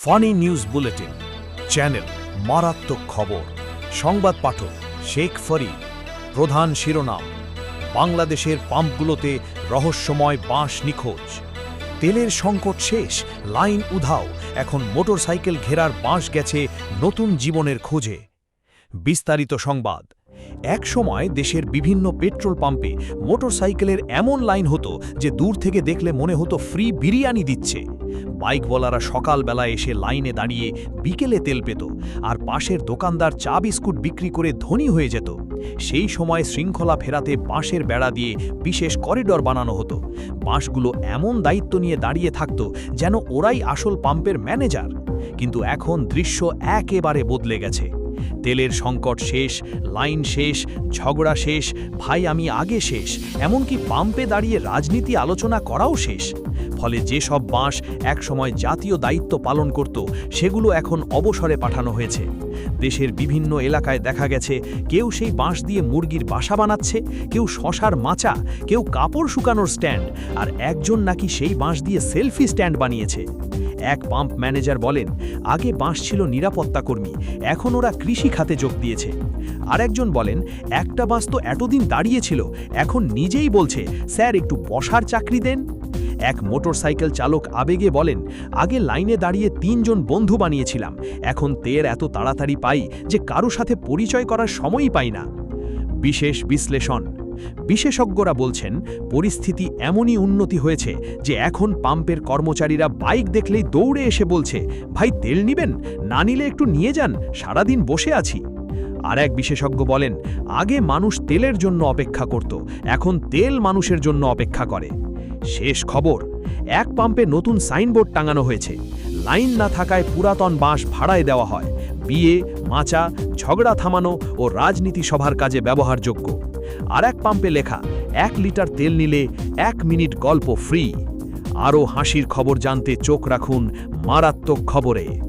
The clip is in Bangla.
ফানি নিউজ বুলেটিন চ্যানেল মারাত্মক খবর সংবাদ পাঠক শেখ ফরিদ প্রধান শিরোনাম বাংলাদেশের পাম্পগুলোতে রহস্যময় বাঁশ নিখোঁজ তেলের সংকট শেষ লাইন উধাও এখন মোটরসাইকেল ঘেরার বাঁশ গেছে নতুন জীবনের খোঁজে বিস্তারিত সংবাদ এক সময় দেশের বিভিন্ন পেট্রোল পাম্পে মোটরসাইকেলের এমন লাইন হতো যে দূর থেকে দেখলে মনে হতো ফ্রি বিরিয়ানি দিচ্ছে বাইকওয়ালারা সকালবেলা এসে লাইনে দাঁড়িয়ে বিকেলে তেল পেত আর পাশের দোকানদার চা বিস্কুট বিক্রি করে ধনী হয়ে যেত সেই সময় শৃঙ্খলা ফেরাতে বাঁশের বেড়া দিয়ে বিশেষ করিডর বানানো হতো বাঁশগুলো এমন দায়িত্ব নিয়ে দাঁড়িয়ে থাকত যেন ওরাই আসল পাম্পের ম্যানেজার কিন্তু এখন দৃশ্য একেবারে বদলে গেছে তেলের সংকট শেষ লাইন শেষ ঝগড়া শেষ ভাই আমি আগে শেষ এমনকি পাম্পে দাঁড়িয়ে রাজনীতি আলোচনা করাও শেষ ফলে যেসব বাঁশ একসময় জাতীয় দায়িত্ব পালন করত সেগুলো এখন অবসরে পাঠানো হয়েছে দেশের বিভিন্ন এলাকায় দেখা গেছে কেউ সেই বাঁশ দিয়ে মুরগির বাসা বানাচ্ছে কেউ শশার মাচা কেউ কাপড় শুকানোর স্ট্যান্ড আর একজন নাকি সেই বাঁশ দিয়ে সেলফি স্ট্যান্ড বানিয়েছে এক পাম্প ম্যানেজার বলেন আগে বাঁশ ছিল নিরাপত্তা কর্মী এখন ওরা কৃষি খাতে যোগ দিয়েছে আরেকজন বলেন একটা বাস তো এতদিন দাঁড়িয়েছিল এখন নিজেই বলছে স্যার একটু বসার চাকরি দেন এক মোটরসাইকেল চালক আবেগে বলেন আগে লাইনে দাঁড়িয়ে ৩ জন বন্ধু বানিয়েছিলাম এখন তেল এত তাড়াতাড়ি পাই যে কারো সাথে পরিচয় করার সময়ই পাই না বিশেষ বিশ্লেষণ বিশেষজ্ঞরা বলছেন পরিস্থিতি এমনই উন্নতি হয়েছে যে এখন পাম্পের কর্মচারীরা বাইক দেখলেই দৌড়ে এসে বলছে ভাই তেল নিবেন না নিলে একটু নিয়ে যান সারাদিন বসে আছি আর এক বিশেষজ্ঞ বলেন আগে মানুষ তেলের জন্য অপেক্ষা করত এখন তেল মানুষের জন্য অপেক্ষা করে শেষ খবর এক পাম্পে নতুন সাইনবোর্ড টাঙানো হয়েছে লাইন না থাকায় পুরাতন বাঁশ ভাড়ায় দেওয়া হয় বিয়ে মাচা ঝগড়া থামানো ও রাজনীতি সভার কাজে ব্যবহারযোগ্য আর এক পাম্পে লেখা 1 লিটার তেল নিলে 1 মিনিট গল্প ফ্রি আরও হাসির খবর জানতে চোখ রাখুন মারাত্মক খবরে।